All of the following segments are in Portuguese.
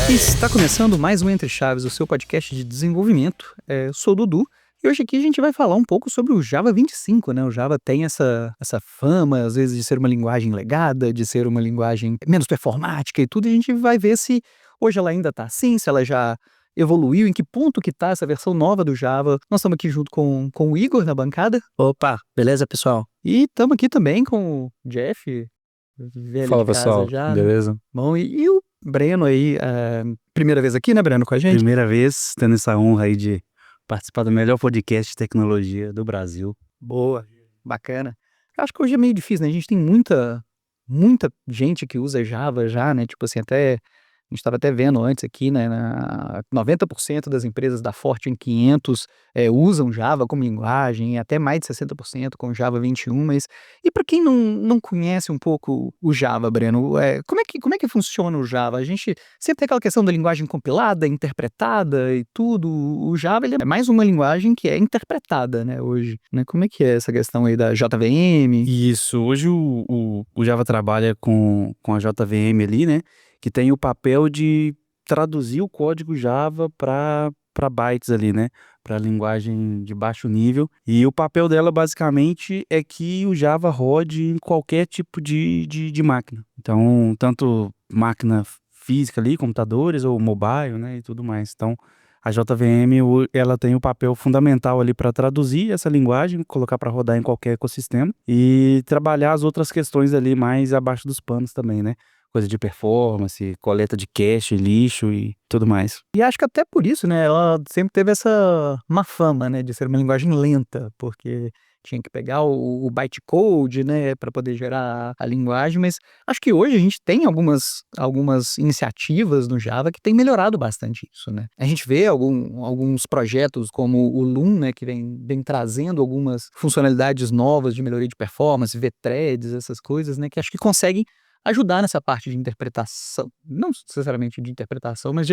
Está começando mais um Entre Chaves, o seu podcast de desenvolvimento. Eu sou o Dudu e hoje aqui a gente vai falar um pouco sobre o Java 25, né? O Java tem essa fama, às vezes, de ser uma linguagem legada, de ser uma linguagem menos performática e tudo, e a gente vai ver se hoje ela ainda está assim, se ela já evoluiu, em que ponto que está essa versão nova do Java. Nós estamos aqui junto com o Igor na bancada. Opa, beleza, pessoal? E estamos aqui também com o Jeff, velho Fala, de casa pessoal, já, né? beleza? Bom, e o Breno aí, primeira vez aqui, né, Breno, com a gente? Primeira vez tendo essa honra aí de participar do melhor podcast de tecnologia do Brasil. Boa, bacana. Eu acho que hoje é meio difícil, né? A gente tem muita gente que usa Java já, né? Tipo assim, a gente estava até vendo antes aqui, né? 90% das empresas da Fortune 500 usam Java como linguagem, até mais de 60% com Java 21, mas e para quem não conhece um pouco o Java, Breno, como é que funciona o Java? A gente sempre tem aquela questão da linguagem compilada, interpretada e tudo. O Java ele é mais uma linguagem que é interpretada, né, hoje, né? Como é que é essa questão aí da JVM? Isso, hoje o Java trabalha com a JVM ali, né? Que tem o papel de traduzir o código Java para bytes ali, né? Para linguagem de baixo nível. E o papel dela, basicamente, é que o Java rode em qualquer tipo de máquina. Então, tanto máquina física ali, computadores ou mobile, né? E tudo mais. Então, a JVM, ela tem o papel fundamental ali para traduzir essa linguagem, colocar para rodar em qualquer ecossistema e trabalhar as outras questões ali mais abaixo dos panos também, né? Coisa de performance, coleta de cache, lixo e tudo mais. E acho que até por isso, né, ela sempre teve essa má fama, né, de ser uma linguagem lenta, porque tinha que pegar o bytecode, né, para poder gerar a linguagem, mas acho que hoje a gente tem algumas iniciativas no Java que tem melhorado bastante isso, né. A gente vê alguns projetos como o Loom, né, que vem trazendo algumas funcionalidades novas de melhoria de performance, V-threads, essas coisas, né, que acho que conseguem ajudar nessa parte de interpretação, não necessariamente de interpretação, mas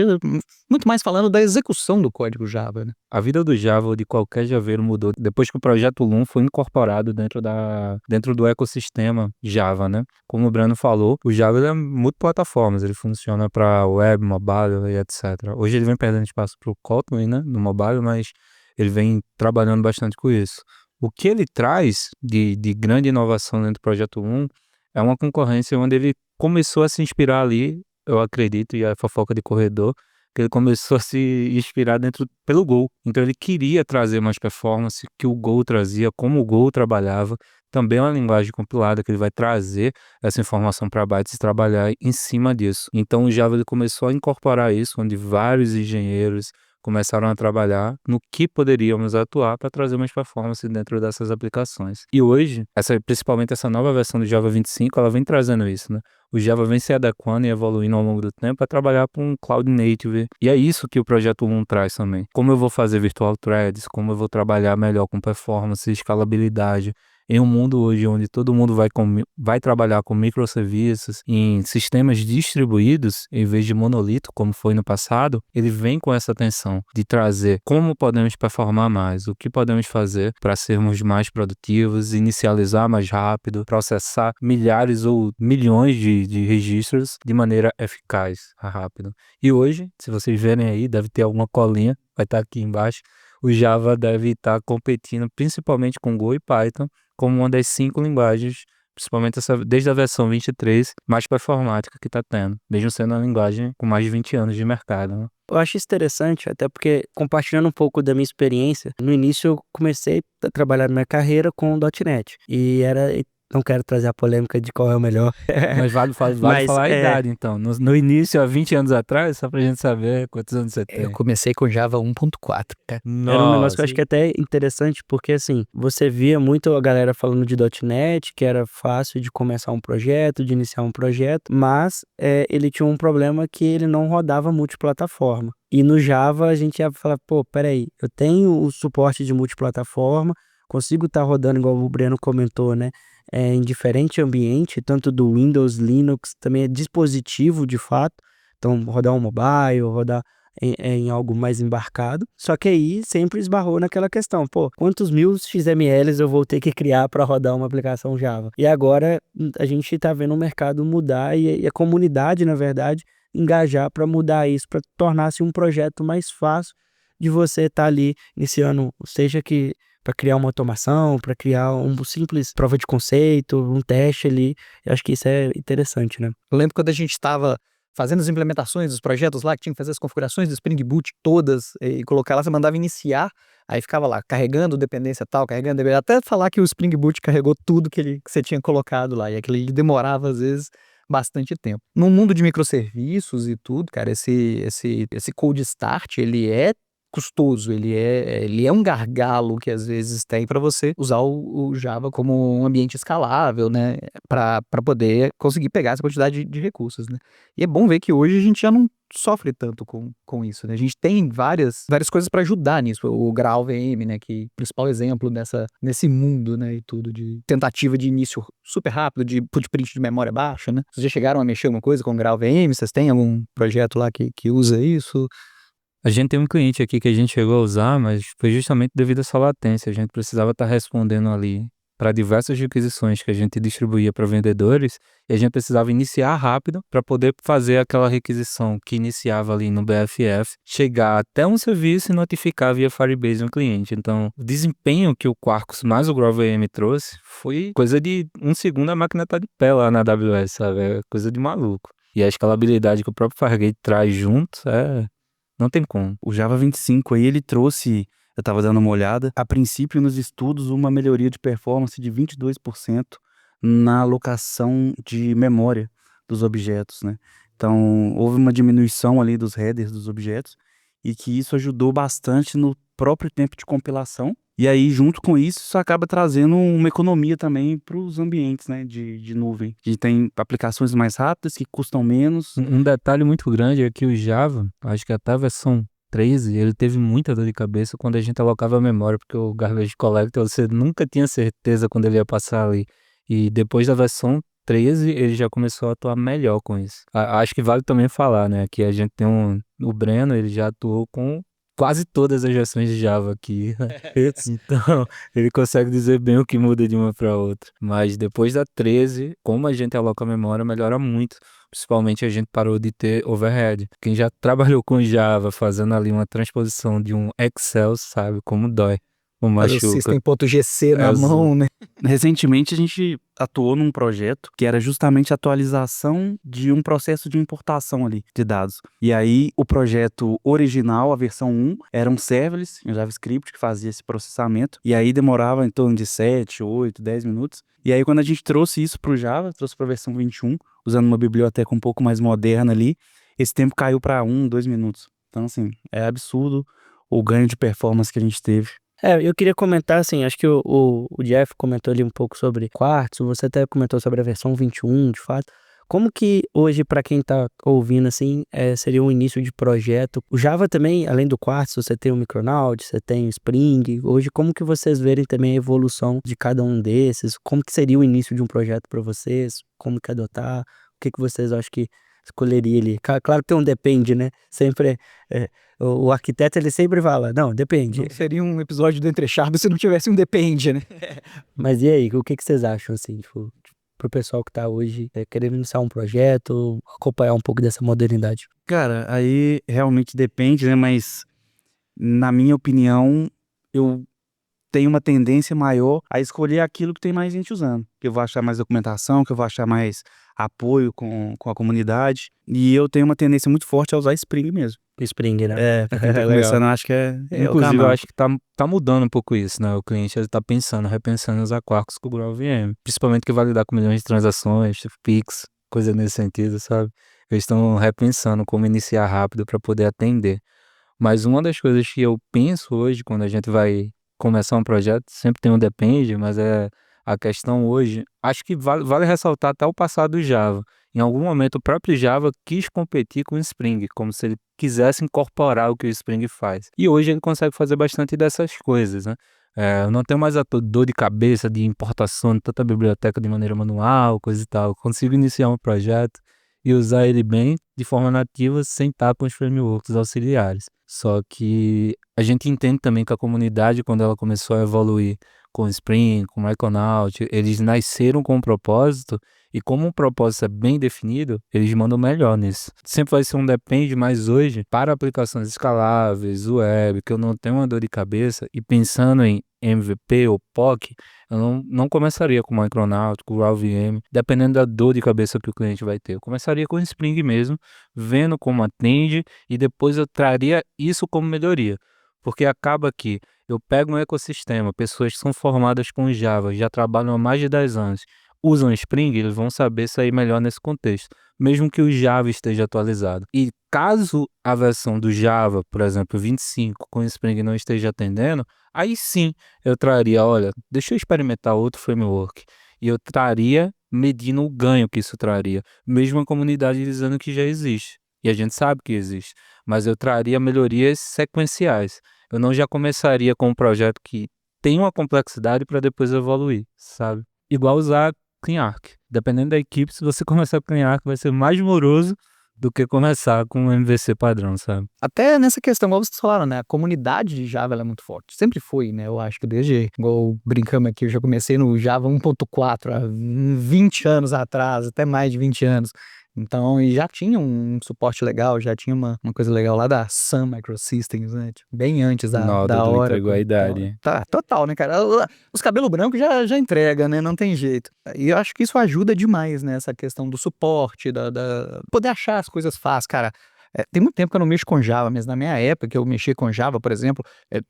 muito mais falando da execução do código Java, né. A vida do Java ou de qualquer javeiro mudou depois que o projeto Loom foi incorporado dentro do ecossistema Java, né? Como o Breno falou, o Java ele é multiplataformas, ele funciona para web, mobile e etc. Hoje ele vem perdendo espaço para o Kotlin, né, no mobile, mas ele vem trabalhando bastante com isso. O que ele traz de grande inovação dentro do projeto Loom é uma concorrência onde ele começou a se inspirar ali, eu acredito, e a fofoca de corredor, que ele começou a se inspirar pelo Go. Então ele queria trazer mais performance que o Go trazia, como o Go trabalhava. Também é uma linguagem compilada que ele vai trazer essa informação para bytes e trabalhar em cima disso. Então o Java ele começou a incorporar isso, onde vários engenheiros começaram a trabalhar no que poderíamos atuar para trazer mais performance dentro dessas aplicações. E hoje, principalmente essa nova versão do Java 25, ela vem trazendo isso, né? O Java vem se adequando e evoluindo ao longo do tempo para trabalhar com Cloud Native. E é isso que o projeto Loom traz também. Como eu vou fazer virtual threads, como eu vou trabalhar melhor com performance e escalabilidade. Em um mundo hoje onde todo mundo vai trabalhar com microserviços em sistemas distribuídos, em vez de monolito, como foi no passado, ele vem com essa atenção de trazer como podemos performar mais, o que podemos fazer para sermos mais produtivos, inicializar mais rápido, processar milhares ou milhões de registros de maneira eficaz, rápido. E hoje, se vocês verem aí, deve ter alguma colinha, vai estar aqui embaixo, o Java deve estar competindo principalmente com Go e Python, como uma das 5 linguagens, principalmente desde a versão 23, mais performática que está tendo, mesmo sendo uma linguagem com mais de 20 anos de mercado, né? Eu acho isso interessante, até porque, compartilhando um pouco da minha experiência, no início eu comecei a trabalhar na minha carreira com .NET. Não quero trazer a polêmica de qual é o melhor. Mas vale Mas, falar a idade, então. No início, há 20 anos atrás, só pra gente saber quantos anos você tem. Eu comecei com Java 1.4, cara. Era um negócio que eu acho que é até interessante, porque assim, você via muito a galera falando de .NET, que era fácil de começar um projeto, de iniciar um projeto, mas ele tinha um problema que ele não rodava multiplataforma. E no Java a gente ia falar, pô, peraí, eu tenho o suporte de multiplataforma, consigo estar rodando, igual o Breno comentou, né? Em diferente ambiente, tanto do Windows, Linux, também é dispositivo de fato. Então, rodar um mobile, rodar em algo mais embarcado. Só que aí sempre esbarrou naquela questão, pô, quantos mil XMLs eu vou ter que criar para rodar uma aplicação Java? E agora a gente está vendo o mercado mudar e a comunidade, na verdade, engajar para mudar isso, para tornar-se um projeto mais fácil de você estar ali iniciando, seja que para criar uma automação, para criar um simples prova de conceito, um teste ali. Eu acho que isso é interessante, né? Eu lembro quando a gente estava fazendo as implementações dos projetos lá, que tinha que fazer as configurações do Spring Boot todas e colocar lá, você mandava iniciar, aí ficava lá carregando dependência tal, carregando dependência, até falar que o Spring Boot carregou tudo que você tinha colocado lá, e aquilo ali demorava às vezes bastante tempo. No mundo de microserviços e tudo, cara, esse cold start, ele é custoso, ele é um gargalo que às vezes tem para você usar o Java como um ambiente escalável, né, para poder conseguir pegar essa quantidade de recursos, né. E é bom ver que hoje a gente já não sofre tanto com isso, né, a gente tem várias coisas para ajudar nisso, o GraalVM, né, que é o principal exemplo nesse mundo, né, e tudo, de tentativa de início super rápido, de footprint de memória baixa, né. Vocês já chegaram a mexer alguma coisa com o GraalVM? Vocês têm algum projeto lá que usa isso? A gente tem um cliente aqui que a gente chegou a usar, mas foi justamente devido a essa latência. A gente precisava estar respondendo ali para diversas requisições que a gente distribuía para vendedores, e a gente precisava iniciar rápido para poder fazer aquela requisição que iniciava ali no BFF, chegar até um serviço e notificar via Firebase um cliente. Então, o desempenho que o Quarkus mais o GraalVM trouxe foi coisa de um segundo a máquina tá de pé lá na AWS, sabe? É coisa de maluco. E a escalabilidade que o próprio Fargate traz junto, não tem como. O Java 25 aí, ele trouxe, eu estava dando uma olhada, a princípio nos estudos, uma melhoria de performance de 22% na alocação de memória dos objetos, né? Então, houve uma diminuição ali dos headers dos objetos e que isso ajudou bastante no próprio tempo de compilação. E aí, junto com isso acaba trazendo uma economia também para os ambientes, né, de nuvem. A gente tem aplicações mais rápidas que custam menos. Um detalhe muito grande é que o Java, acho que até a versão 13, ele teve muita dor de cabeça quando a gente alocava a memória, porque o Garbage Collector você nunca tinha certeza quando ele ia passar ali. E depois da versão 13, ele já começou a atuar melhor com isso. Acho que vale também falar, né, que a gente tem o Breno, ele já atuou com quase todas as versões de Java aqui. Então, ele consegue dizer bem o que muda de uma para outra. Mas depois da 13, como a gente aloca a memória, melhora muito. Principalmente a gente parou de ter overhead. Quem já trabalhou com Java, fazendo ali uma transposição de um Excel, sabe como dói, como Mas o machuca. System.gc na Exato. mão, né? Recentemente a gente atuou num projeto que era justamente a atualização de um processo de importação ali de dados. E aí o projeto original, a versão 1, era um serverless em JavaScript que fazia esse processamento. E aí demorava em torno de 7, 8, 10 minutos. E aí quando a gente trouxe isso para o Java, trouxe para a versão 21, usando uma biblioteca um pouco mais moderna ali, esse tempo caiu para 1, 2 minutos. Então assim, é absurdo o ganho de performance que a gente teve. Eu queria comentar, assim, acho que o Jeff comentou ali um pouco sobre Quartz, você até comentou sobre a versão 21, de fato. Como que hoje, para quem tá ouvindo, assim, seria um início de projeto? O Java também, além do Quartz, você tem o Micronaut, você tem o Spring. Hoje, como que vocês verem também a evolução de cada um desses? Como que seria o início de um projeto para vocês? Como que adotar? O que vocês acham que escolheria ali? Claro que tem um depende, né? Sempre o arquiteto ele sempre fala, não, depende. Não seria um episódio do Entrechado se não tivesse um depende, né? Mas e aí, o que vocês acham, assim, tipo, pro pessoal que tá hoje querendo iniciar um projeto, acompanhar um pouco dessa modernidade? Cara, aí realmente depende, né? Mas na minha opinião, eu tenho uma tendência maior a escolher aquilo que tem mais gente usando. Que eu vou achar mais documentação, que eu vou achar mais apoio com a comunidade. E eu tenho uma tendência muito forte a usar Spring mesmo. Spring, né? Pra quem tá Legal. começando, eu acho que é o Inclusive, eu canal. acho que tá mudando um pouco isso, né? O cliente ele tá repensando em usar Quarkus com o GraalVM. Principalmente que vai lidar com milhões de transações, tipo Pix, coisa nesse sentido, sabe? Eles estão repensando como iniciar rápido para poder atender. Mas uma das coisas que eu penso hoje, quando a gente vai começar um projeto, sempre tem um depende, mas é a questão hoje. Acho que vale ressaltar até o passado do Java. Em algum momento, o próprio Java quis competir com o Spring, como se ele quisesse incorporar o que o Spring faz. E hoje ele consegue fazer bastante dessas coisas, né? Eu não tenho mais a dor de cabeça de importação de tanta biblioteca de maneira manual, coisa e tal. Eu consigo iniciar um projeto e usar ele bem de forma nativa sem estar com os frameworks auxiliares. Só que a gente entende também que a comunidade, quando ela começou a evoluir com Spring, com Micronaut, eles nasceram com um propósito e como um propósito é bem definido, eles mandam melhor nisso. Sempre vai ser um depende, mas hoje, para aplicações escaláveis, web, que eu não tenho uma dor de cabeça, e pensando em MVP ou POC, eu não começaria com Micronaut, com Raw VM, dependendo da dor de cabeça que o cliente vai ter. Eu começaria com Spring mesmo, vendo como atende, e depois eu traria isso como melhoria. Porque acaba que eu pego um ecossistema, pessoas que são formadas com Java, já trabalham há mais de 10 anos, usam Spring, eles vão saber sair melhor nesse contexto, mesmo que o Java esteja atualizado. E caso a versão do Java, por exemplo, 25 com Spring não esteja atendendo, aí sim eu traria, olha, deixa eu experimentar outro framework. E eu traria medindo o ganho que isso traria, mesmo a comunidade dizendo que já existe. E a gente sabe que existe, mas eu traria melhorias sequenciais. Eu não já começaria com um projeto que tem uma complexidade para depois evoluir, sabe? Igual usar CleanArch. Dependendo da equipe, se você começar com CleanArch, vai ser mais moroso do que começar com um MVC padrão, sabe? Até nessa questão, igual vocês falaram, né? A comunidade de Java ela é muito forte. Sempre foi, né? Eu acho que desde, igual brincamos aqui, eu já comecei no Java 1.4 há 20 anos atrás, até mais de 20 anos. Então, e já tinha um suporte legal, já tinha uma coisa legal lá da Sun Microsystems, né? Tipo, bem antes Não, da Dudu entregou a Oracle. Então, idade. tá, total, né, cara? Os cabelos brancos já entrega, né? Não tem jeito. E eu acho que isso ajuda demais, né? Essa questão do suporte, poder achar as coisas fáceis, cara. Tem muito tempo que eu não mexo com Java, mas na minha época que eu mexia com Java, por exemplo,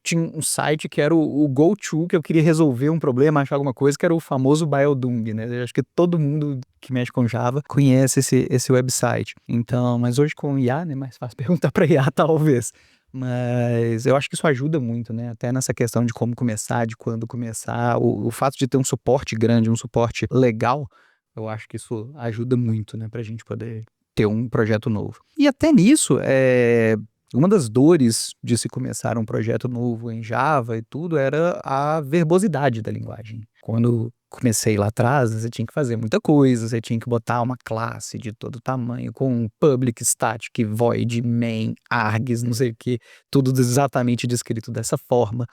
tinha um site que era o go-to, que eu queria resolver um problema, achar alguma coisa, que era o famoso Biodung, né? Eu acho que todo mundo que mexe com Java conhece esse website. Então, mas hoje com IA, né, mais fácil perguntar para IA, talvez. Mas eu acho que isso ajuda muito, né? Até nessa questão de como começar, de quando começar. O fato de ter um suporte grande, um suporte legal, eu acho que isso ajuda muito, né? Pra gente poder ter um projeto novo. E até nisso, uma das dores de se começar um projeto novo em Java e tudo era a verbosidade da linguagem. Quando comecei lá atrás, você tinha que fazer muita coisa, você tinha que botar uma classe de todo tamanho, com public, static, void, main, args, não sei o que, tudo exatamente descrito dessa forma,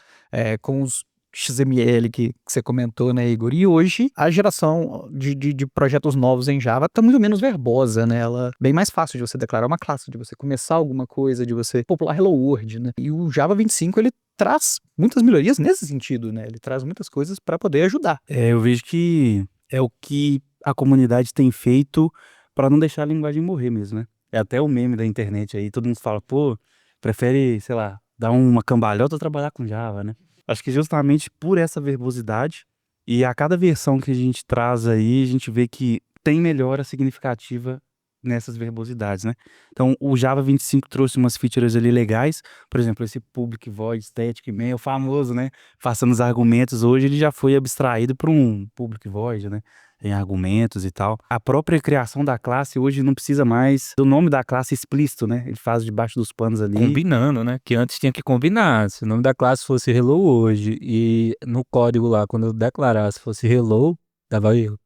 com os XML que você comentou, né, Igor? E hoje a geração de projetos novos em Java está muito menos verbosa, né? Ela é bem mais fácil de você declarar uma classe, de você começar alguma coisa, de você popular Hello World, né? E o Java 25, ele traz muitas melhorias nesse sentido, né? Ele traz muitas coisas para poder ajudar. Eu vejo que é o que a comunidade tem feito para não deixar a linguagem morrer mesmo, né? É até o meme da internet aí, todo mundo fala, pô, prefere, sei lá, dar uma cambalhota ou trabalhar com Java, né? Acho que justamente por essa verbosidade e a cada versão que a gente traz aí, a gente vê que tem melhora significativa nessas verbosidades, né? Então, o Java 25 trouxe umas features ali legais, por exemplo, esse public void static main, o famoso, né? Façando os argumentos, hoje ele já foi abstraído para um public void, né? Em argumentos e tal. A própria criação da classe hoje não precisa mais do nome da classe explícito, né? Ele faz debaixo dos panos ali. Combinando, né? Que antes tinha que combinar. Se o nome da classe fosse hello hoje e no código lá, quando eu declarasse fosse hello, dava erro.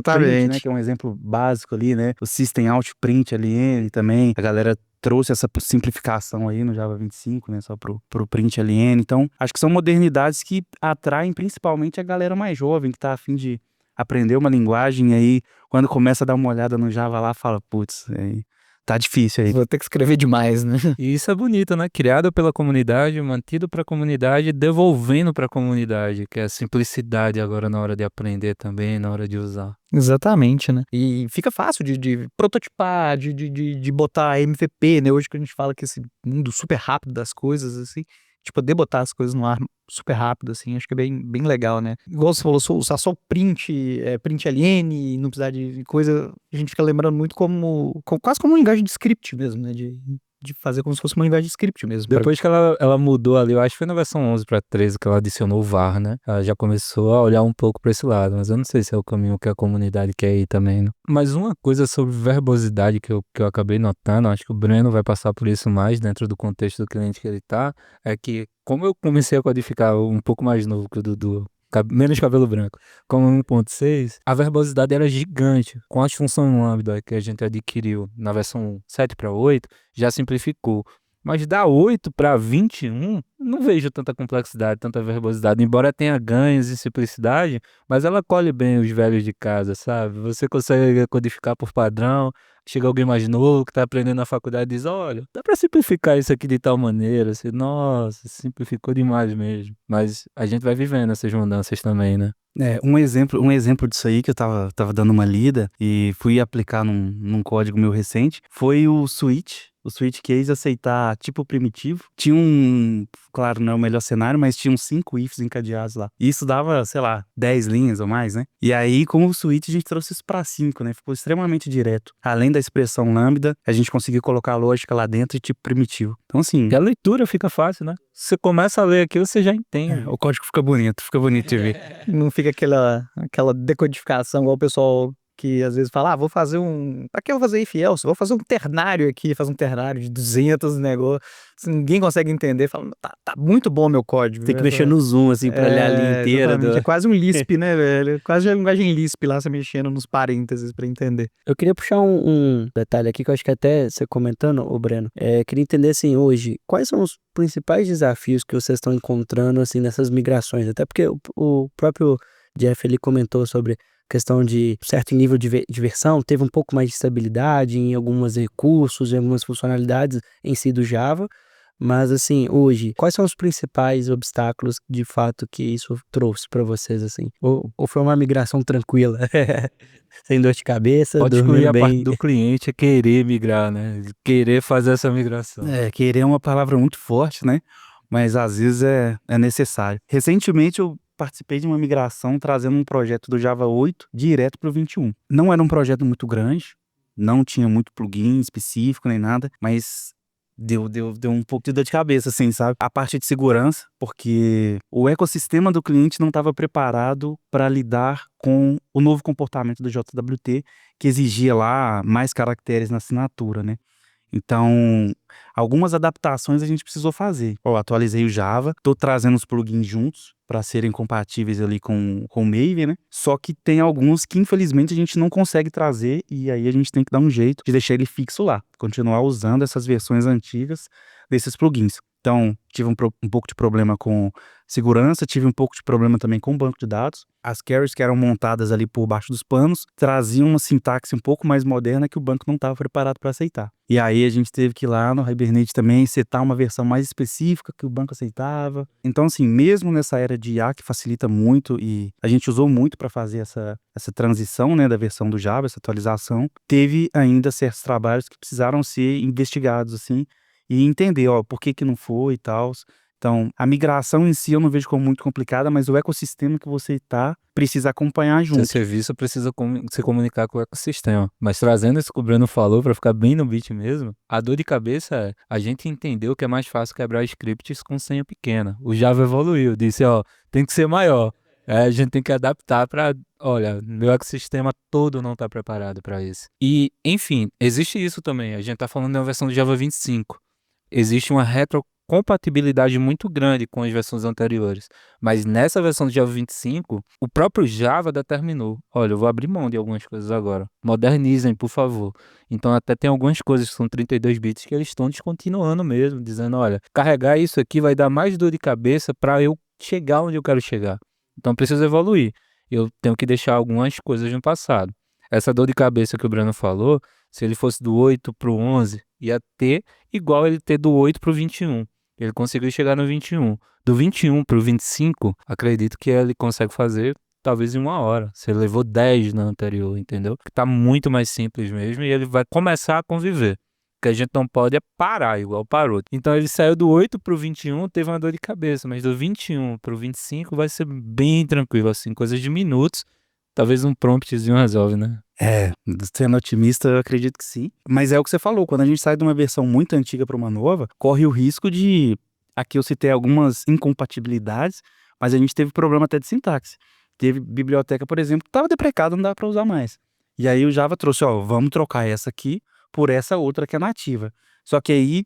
Print, né, que é um exemplo básico ali, né? O System Out Print LN também. A galera trouxe essa simplificação aí no Java 25, né? Só pro Print LN. Então, acho que são modernidades que atraem principalmente a galera mais jovem, que tá a fim de aprender uma linguagem. E aí, quando começa a dar uma olhada no Java lá, fala, putz, tá difícil aí. Vou ter que escrever demais, né? E isso é bonito, né? Criado pela comunidade, mantido para a comunidade, devolvendo para a comunidade, que é a simplicidade agora na hora de aprender também, na hora de usar. Exatamente, né? E fica fácil de prototipar, de botar MVP, né? Hoje que a gente fala que esse mundo super rápido das coisas, assim, de poder botar as coisas no ar super rápido, assim, acho que é bem legal, né? Igual você falou, usar só o print, print LN, não precisar de coisa, a gente fica lembrando muito quase como uma linguagem de script mesmo, né? De fazer como se fosse uma linguagem de script mesmo. Depois que ela mudou ali, eu acho que foi na versão 11 para 13 que ela adicionou o VAR, né? Ela já começou a olhar um pouco para esse lado, mas eu não sei se é o caminho que a comunidade quer ir também, né? Mas uma coisa sobre verbosidade que eu acabei notando, acho que o Breno vai passar por isso mais dentro do contexto do cliente que ele tá, é que como eu comecei a codificar um pouco mais novo que o Dudu, menos cabelo branco, como 1.6, a verbosidade era gigante. Com as funções lambda que a gente adquiriu na versão 7 para 8, já simplificou. Mas da 8 para 21, não vejo tanta complexidade, tanta verbosidade. Embora tenha ganhos em simplicidade, mas ela acolhe bem os velhos de casa, sabe? Você consegue codificar por padrão. Chega alguém mais novo que está aprendendo na faculdade e diz: olha, dá para simplificar isso aqui de tal maneira. Assim, nossa, simplificou demais mesmo. Mas a gente vai vivendo essas mudanças também, né? Um exemplo disso aí que eu tava dando uma lida e fui aplicar num código meu recente foi o switch case aceitar tipo primitivo. Tinha claro, não é o melhor cenário, mas tinha uns 5 ifs encadeados lá. E isso dava, sei lá, 10 linhas ou mais, né? E aí, com o switch, a gente trouxe isso pra 5, né? Ficou extremamente direto. Além da expressão lambda, a gente conseguiu colocar a lógica lá dentro e tipo primitivo. Então, assim, E a leitura fica fácil, né? Você começa a ler aquilo, você já entende. o código fica bonito de ver. Não fica aquela decodificação igual o pessoal que às vezes fala, vou fazer pra que eu vou fazer if else? Vou fazer um ternário aqui, faz um ternário de 200 negócios, ninguém consegue entender, fala, tá muito bom meu código. Tem que mexer no zoom, assim, pra ler a linha inteira. Exatamente. É quase um Lisp, né, velho? É quase a linguagem Lisp lá, você mexendo nos parênteses pra entender. Eu queria puxar um detalhe aqui que eu acho que até você comentando, ô Breno, queria entender assim, hoje, quais são os principais desafios que vocês estão encontrando assim nessas migrações? Até porque o próprio Jeff ele comentou sobre questão de certo nível de versão, teve um pouco mais de estabilidade em alguns recursos, em algumas funcionalidades em si do Java, mas assim, hoje, quais são os principais obstáculos de fato que isso trouxe para vocês assim? Ou foi uma migração tranquila? Sem dor de cabeça, Pode excluir dormindo a parte bem. do cliente, é querer migrar, né? Querer fazer essa migração. Querer é uma palavra muito forte, né? Mas às vezes é necessário. Recentemente eu participei de uma migração trazendo um projeto do Java 8 direto para o 21. Não era um projeto muito grande, não tinha muito plugin específico nem nada, mas deu um pouco de dor de cabeça, assim, sabe? A parte de segurança, porque o ecossistema do cliente não estava preparado para lidar com o novo comportamento do JWT, que exigia lá mais caracteres na assinatura, né? Então, algumas adaptações a gente precisou fazer. Atualizei o Java, tô trazendo os plugins juntos para serem compatíveis ali com o Maven, né? Só que tem alguns que infelizmente a gente não consegue trazer e aí a gente tem que dar um jeito de deixar ele fixo lá, continuar usando essas versões antigas desses plugins. Então, tive um pouco de problema com segurança, tive um pouco de problema também com o banco de dados. As carries que eram montadas ali por baixo dos panos traziam uma sintaxe um pouco mais moderna que o banco não estava preparado para aceitar. E aí a gente teve que ir lá no Hibernate também setar uma versão mais específica que o banco aceitava. Então, assim, mesmo nessa era de IA que facilita muito e a gente usou muito para fazer essa transição, né, da versão do Java, essa atualização, teve ainda certos trabalhos que precisaram ser investigados, assim, e entender, por que não foi e tal. Então, a migração em si eu não vejo como muito complicada, mas o ecossistema que você precisa acompanhar junto. Seu serviço precisa se comunicar com o ecossistema. Mas trazendo isso que o Breno falou, para ficar bem no beat mesmo, a dor de cabeça é, a gente entendeu que é mais fácil quebrar scripts com senha pequena. O Java evoluiu, disse, tem que ser maior. A gente tem que adaptar para, olha, meu ecossistema todo não está preparado para isso. E, enfim, existe isso também. A gente está falando de uma versão do Java 25. Existe uma retrocompatibilidade muito grande com as versões anteriores. Mas nessa versão do Java 25, o próprio Java determinou, olha, eu vou abrir mão de algumas coisas agora. Modernizem, por favor. Então até tem algumas coisas que são 32 bits que eles estão descontinuando mesmo, dizendo, olha, carregar isso aqui vai dar mais dor de cabeça para eu chegar onde eu quero chegar. Então preciso evoluir. Eu tenho que deixar algumas coisas no passado. Essa dor de cabeça que o Breno falou, se ele fosse do 8 para o 11, ia ter igual ele ter do 8 para o 21. Ele conseguiu chegar no 21. Do 21 para o 25, acredito que ele consegue fazer talvez em 1 hora. Se ele levou 10 na anterior, entendeu? Que tá muito mais simples mesmo e ele vai começar a conviver. O que a gente não pode é parar igual parou. Então ele saiu do 8 para o 21, teve uma dor de cabeça, mas do 21 para o 25 vai ser bem tranquilo, assim, coisas de minutos. Talvez um promptzinho resolve, né? Sendo otimista, eu acredito que sim. Mas é o que você falou, quando a gente sai de uma versão muito antiga para uma nova, corre o risco de... Aqui eu citei algumas incompatibilidades, mas a gente teve problema até de sintaxe. Teve biblioteca, por exemplo, que estava deprecada, não dá para usar mais. E aí o Java trouxe, vamos trocar essa aqui por essa outra que é nativa. Só que aí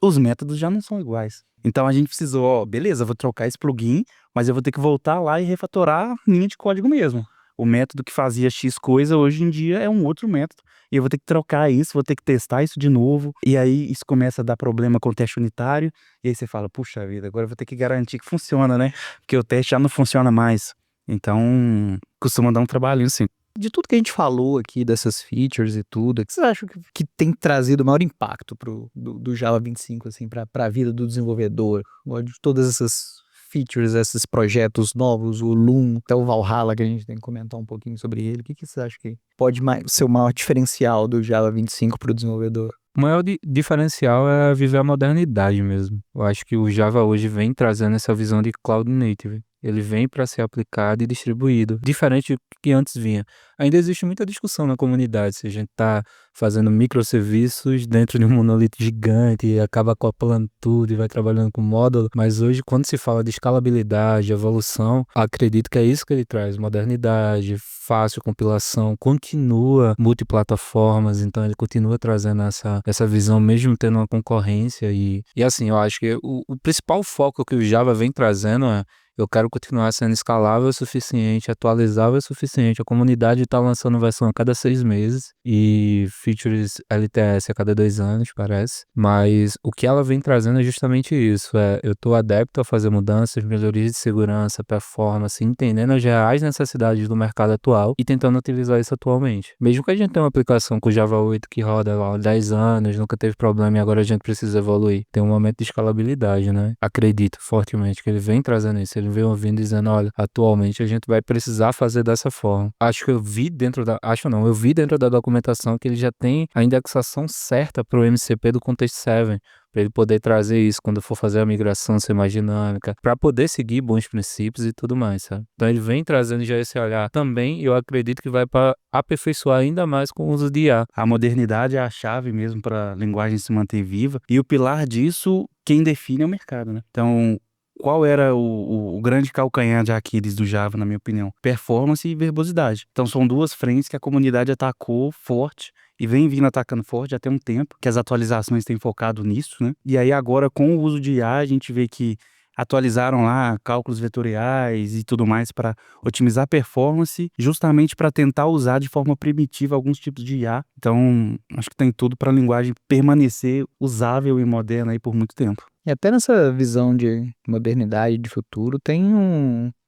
os métodos já não são iguais. Então a gente precisou, beleza, vou trocar esse plugin, mas eu vou ter que voltar lá e refatorar a linha de código mesmo. O método que fazia X coisa, hoje em dia, é um outro método e eu vou ter que trocar isso, vou ter que testar isso de novo, e aí isso começa a dar problema com o teste unitário, e aí você fala, puxa vida, agora eu vou ter que garantir que funciona, né? Porque o teste já não funciona mais. Então, costuma dar um trabalhinho, sim. De tudo que a gente falou aqui, dessas features e tudo, o que vocês acham que tem trazido o maior impacto do Java 25, assim, para a vida do desenvolvedor? De todas essas features, esses projetos novos, o Loom, até o Valhalla, que a gente tem que comentar um pouquinho sobre ele. O que vocês acham que pode ser o maior diferencial do Java 25 para o desenvolvedor? O maior diferencial é viver a modernidade mesmo. Eu acho que o Java hoje vem trazendo essa visão de Cloud Native. Ele vem para ser aplicado e distribuído, diferente do que antes vinha. Ainda existe muita discussão na comunidade se a gente está fazendo microserviços dentro de um monolito gigante e acaba acoplando tudo e vai trabalhando com módulo. Mas hoje, quando se fala de escalabilidade, evolução, acredito que é isso que ele traz. Modernidade, fácil compilação, continua multiplataformas, então ele continua trazendo essa visão, mesmo tendo uma concorrência. E assim, eu acho que o principal foco que o Java vem trazendo é: eu quero continuar sendo escalável o suficiente, atualizável o suficiente. A comunidade está lançando versão a cada 6 meses e features LTS a cada 2 anos, parece. Mas o que ela vem trazendo é justamente isso. Eu estou adepto a fazer mudanças, melhorias de segurança, performance, entendendo as reais necessidades do mercado atual e tentando utilizar isso atualmente. Mesmo que a gente tenha uma aplicação com Java 8 que roda lá há 10 anos, nunca teve problema e agora a gente precisa evoluir. Tem um momento de escalabilidade, né? Acredito fortemente que ele vem trazendo isso. Ele veio ouvindo dizendo, olha, atualmente a gente vai precisar fazer dessa forma. Eu vi dentro da documentação que ele já tem a indexação certa para o MCP do Context 7, para ele poder trazer isso quando for fazer a migração, ser mais dinâmica, para poder seguir bons princípios e tudo mais, sabe? Então ele vem trazendo já esse olhar também, e eu acredito que vai para aperfeiçoar ainda mais com o uso de IA. A modernidade é a chave mesmo para a linguagem se manter viva, e o pilar disso, quem define é o mercado, né? Então, qual era o grande calcanhar de Aquiles do Java, na minha opinião? Performance e verbosidade. Então são duas frentes que a comunidade atacou forte e vem vindo atacando forte já tem um tempo, que as atualizações têm focado nisso, né? E aí agora, com o uso de IA, a gente vê que atualizaram lá cálculos vetoriais e tudo mais para otimizar a performance, justamente para tentar usar de forma primitiva alguns tipos de IA. Então, acho que tem tudo para a linguagem permanecer usável e moderna aí por muito tempo. E até nessa visão de modernidade, de futuro, tem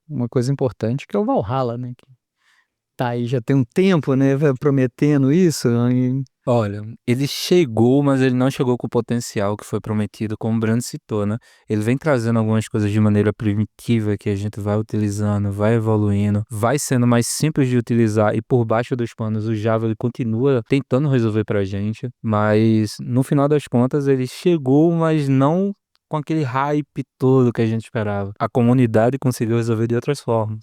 uma coisa importante que é o Valhalla, né? Que tá aí já tem um tempo, né? Prometendo isso. Olha, ele chegou, mas ele não chegou com o potencial que foi prometido, como o Brando citou, né? Ele vem trazendo algumas coisas de maneira primitiva que a gente vai utilizando, vai evoluindo, vai sendo mais simples de utilizar, e por baixo dos panos o Java ele continua tentando resolver pra gente, mas no final das contas ele chegou, mas não com aquele hype todo que a gente esperava. A comunidade conseguiu resolver de outras formas,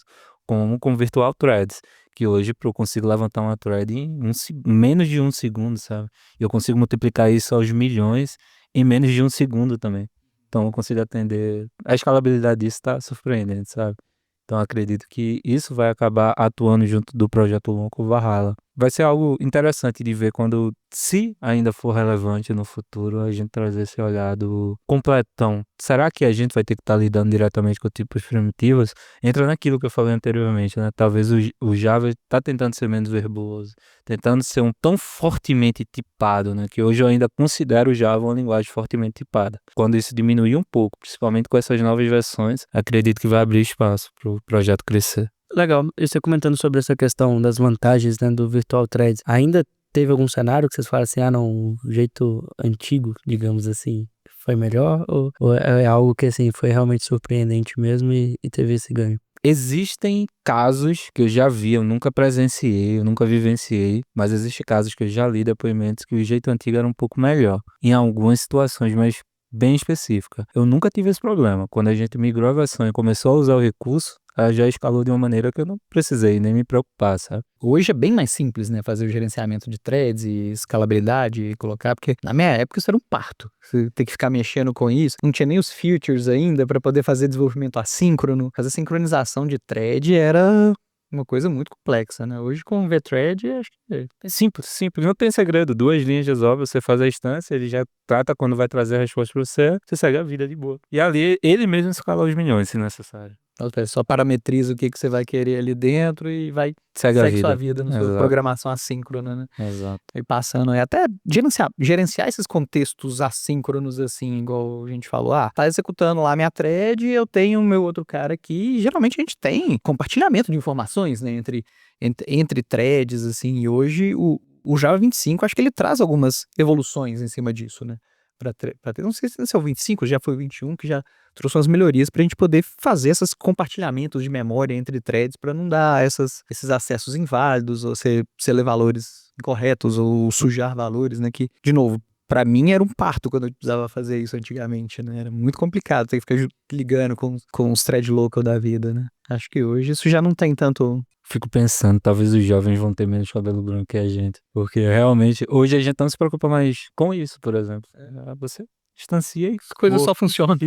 como com Virtual Threads, que hoje eu consigo levantar uma thread em menos de 1 segundo, sabe? E eu consigo multiplicar isso aos milhões em menos de 1 segundo também. Então eu consigo atender. A escalabilidade disso está surpreendente, sabe? Então eu acredito que isso vai acabar atuando junto do projeto Longo Valhalla. Vai ser algo interessante de ver quando, se ainda for relevante no futuro, a gente trazer esse olhar do completão. Será que a gente vai ter que estar lidando diretamente com tipos primitivos? Entra naquilo que eu falei anteriormente, né? Talvez o Java está tentando ser menos verboso, tentando ser tão fortemente tipado, né? Que hoje eu ainda considero o Java uma linguagem fortemente tipada. Quando isso diminuir um pouco, principalmente com essas novas versões, acredito que vai abrir espaço para o projeto crescer. Legal. E você comentando sobre essa questão das vantagens, né, do Virtual Threads, ainda teve algum cenário que vocês falam assim, não, o jeito antigo, digamos assim, foi melhor? Ou é algo que, assim, foi realmente surpreendente mesmo e teve esse ganho? Existem casos que eu já vi, eu nunca presenciei, eu nunca vivenciei, mas existem casos que eu já li depoimentos que o jeito antigo era um pouco melhor, em algumas situações, mas bem específica. Eu nunca tive esse problema. Quando a gente migrou a versão e começou a usar o recurso, ela já escalou de uma maneira que eu não precisei nem me preocupar, sabe? Hoje é bem mais simples, né? Fazer o gerenciamento de threads e escalabilidade e colocar, porque na minha época isso era um parto. Você tem que ficar mexendo com isso. Não tinha nem os features ainda para poder fazer desenvolvimento assíncrono. Fazer sincronização de thread era uma coisa muito complexa, né? Hoje com o vthread acho que é simples, não tem segredo. 2 linhas resolve, você faz a instância, ele já trata quando vai trazer a resposta para você segue a vida de boa. E ali ele mesmo escala os milhões, se necessário. Você só parametriza o que você vai querer ali dentro e vai Segue a segue sua vida. vida na sua Exato. programação assíncrona, né? Exato. E passando até gerenciar esses contextos assíncronos, assim, igual a gente falou. Tá executando lá minha thread, eu tenho o meu outro cara aqui. E geralmente a gente tem compartilhamento de informações, né, entre threads, assim. E hoje o Java 25, acho que ele traz algumas evoluções em cima disso, né? Não sei se é o 25, já foi o 21, que já trouxe umas melhorias pra gente poder fazer esses compartilhamentos de memória entre threads para não dar esses acessos inválidos, ou você ler valores incorretos, ou sujar valores, né? Que, de novo, pra mim era um parto quando eu precisava fazer isso antigamente, né? Era muito complicado ter que ficar ligando com os thread local da vida, né? Acho que hoje isso já não tem tanto. Fico pensando, talvez os jovens vão ter menos cabelo branco que a gente. Porque realmente, hoje a gente não se preocupa mais com isso, por exemplo. Você distancia e As coisas pô, só funcionam.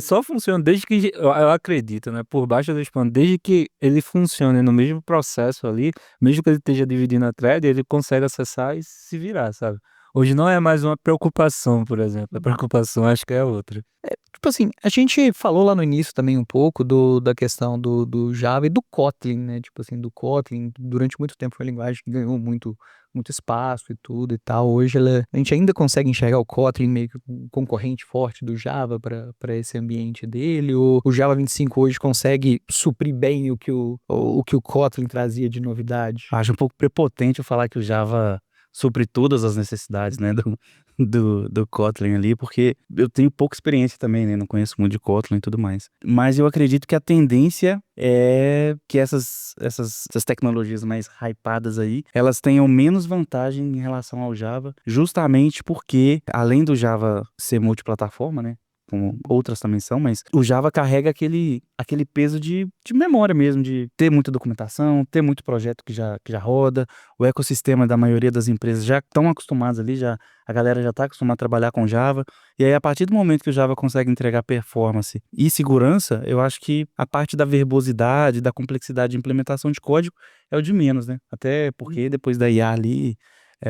só funciona desde que, eu acredito, né, por baixo dos panos, desde que ele funcione no mesmo processo ali, mesmo que ele esteja dividindo a thread, ele consegue acessar e se virar, sabe? Hoje não é mais uma preocupação, por exemplo. A preocupação acho que é outra. Tipo assim, a gente falou lá no início também um pouco da questão do Java e do Kotlin, né? Tipo assim, do Kotlin, durante muito tempo foi uma linguagem que ganhou muito espaço e tudo e tal. Hoje a gente ainda consegue enxergar o Kotlin meio que um concorrente forte do Java para esse ambiente dele. O Java 25 hoje consegue suprir bem o que o Kotlin trazia de novidade. Acho um pouco prepotente eu falar que o Java supre todas as necessidades, né, do Kotlin ali, porque eu tenho pouca experiência também, né, não conheço muito de Kotlin e tudo mais. Mas eu acredito que a tendência é que essas tecnologias mais hypadas aí, elas tenham menos vantagem em relação ao Java, justamente porque, além do Java ser multiplataforma, né, como outras também são, mas o Java carrega aquele peso de memória mesmo, de ter muita documentação, ter muito projeto que já roda, o ecossistema da maioria das empresas já estão acostumados ali, a galera já está acostumada a trabalhar com Java, e aí a partir do momento que o Java consegue entregar performance e segurança, eu acho que a parte da verbosidade, da complexidade de implementação de código é o de menos, né? Até porque depois da IA ali,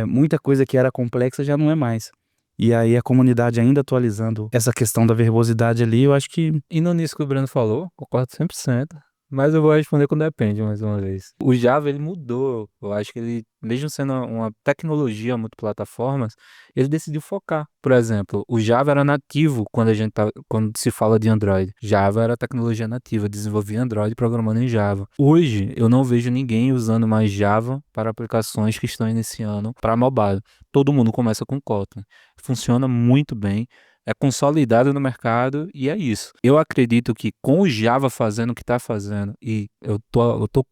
muita coisa que era complexa já não é mais. E aí a comunidade ainda atualizando essa questão da verbosidade ali, eu acho que... Indo nisso que o Breno falou, concordo 100%. Mas eu vou responder com depende, mais uma vez. O Java, ele mudou. Eu acho que ele, mesmo sendo uma tecnologia multiplataformas, ele decidiu focar. Por exemplo, o Java era nativo quando se fala de Android. Java era tecnologia nativa, desenvolvia Android programando em Java. Hoje, eu não vejo ninguém usando mais Java para aplicações que estão iniciando para mobile. Todo mundo começa com Kotlin. Funciona muito bem. É consolidado no mercado e é isso. Eu acredito que com o Java fazendo o que está fazendo, e eu tô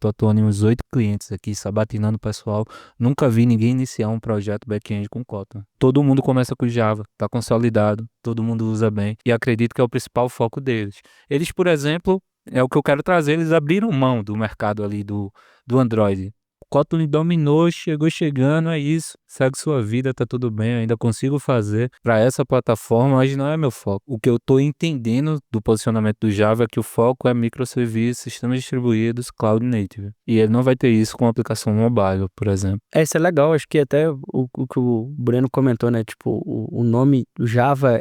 atuando em uns 8 clientes aqui, sabatinando o pessoal, nunca vi ninguém iniciar um projeto back-end com Kotlin. Todo mundo começa com Java, está consolidado, todo mundo usa bem, e acredito que é o principal foco deles. Eles, por exemplo, é o que eu quero trazer, eles abriram mão do mercado ali do Android. Kotlin dominou, chegando, é isso. Segue sua vida, tá tudo bem, eu ainda consigo fazer para essa plataforma, mas não é meu foco. O que eu tô entendendo do posicionamento do Java é que o foco é microserviços, sistemas distribuídos, cloud native. E ele não vai ter isso com a aplicação mobile, por exemplo. Isso é legal, acho que até o que o Breno comentou, né? Tipo, o nome Java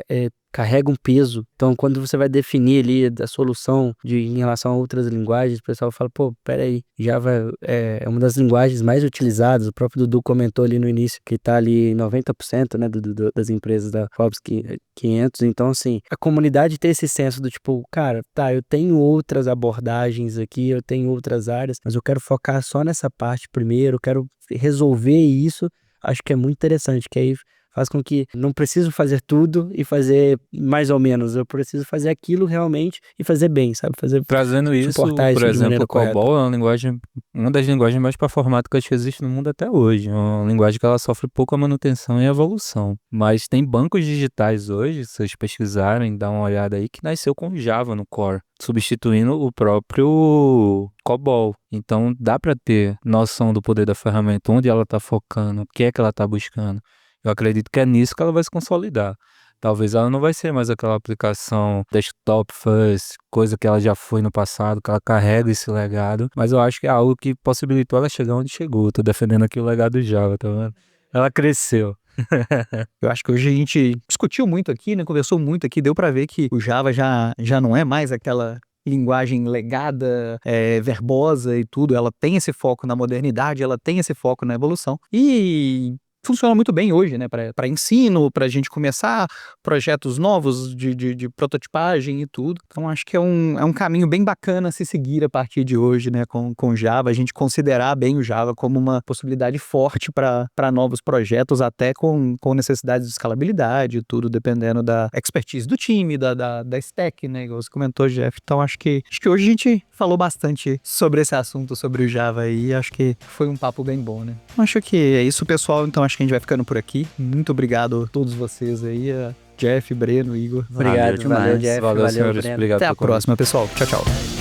carrega um peso. Então, quando você vai definir ali a solução em relação a outras linguagens, o pessoal fala, pô, peraí, Java é uma das linguagens mais utilizadas. O próprio Dudu comentou ali no início que tá ali 90%, né, das empresas da Forbes 500. Então, assim, a comunidade tem esse senso do tipo, cara, tá, eu tenho outras abordagens aqui, eu tenho outras áreas, mas eu quero focar só nessa parte primeiro, eu quero resolver isso. Acho que é muito interessante, que aí faz com que não preciso fazer tudo e fazer mais ou menos. Eu preciso fazer aquilo realmente e fazer bem, sabe? Trazendo isso, suportar por isso de exemplo, maneira o COBOL é uma das linguagens mais performáticas que existe no mundo até hoje. É uma linguagem que ela sofre pouca manutenção e evolução. Mas tem bancos digitais hoje, se vocês pesquisarem, dá uma olhada aí, que nasceu com Java no core, substituindo o próprio COBOL. Então dá para ter noção do poder da ferramenta, onde ela está focando, o que é que ela está buscando. Eu acredito que é nisso que ela vai se consolidar. Talvez ela não vai ser mais aquela aplicação desktop first, coisa que ela já foi no passado, que ela carrega esse legado, mas eu acho que é algo que possibilitou ela chegar onde chegou. Tô defendendo aqui o legado do Java, tá vendo? Ela cresceu. Eu acho que hoje a gente discutiu muito aqui, né? Conversou muito aqui, deu pra ver que o Java já não é mais aquela linguagem legada, verbosa e tudo, ela tem esse foco na modernidade, ela tem esse foco na evolução, e funciona muito bem hoje, né, para ensino, para a gente começar projetos novos de prototipagem e tudo. Então acho que é um caminho bem bacana a se seguir a partir de hoje, né, com Java, a gente considerar bem o Java como uma possibilidade forte para novos projetos, até com necessidades de escalabilidade e tudo, dependendo da expertise do time, da stack, né, igual você comentou, Jeff. Então acho que hoje a gente falou bastante sobre esse assunto, sobre o Java aí, e acho que foi um papo bem bom, né. Acho que é isso, pessoal, então acho que a gente vai ficando por aqui. Muito obrigado a todos vocês aí, a Jeff, Breno, Igor. Obrigado, demais. valeu, Jeff. Valeu, Valeu, senhores. Breno. Obrigado Até a pelo convite. próxima, pessoal. Tchau, tchau.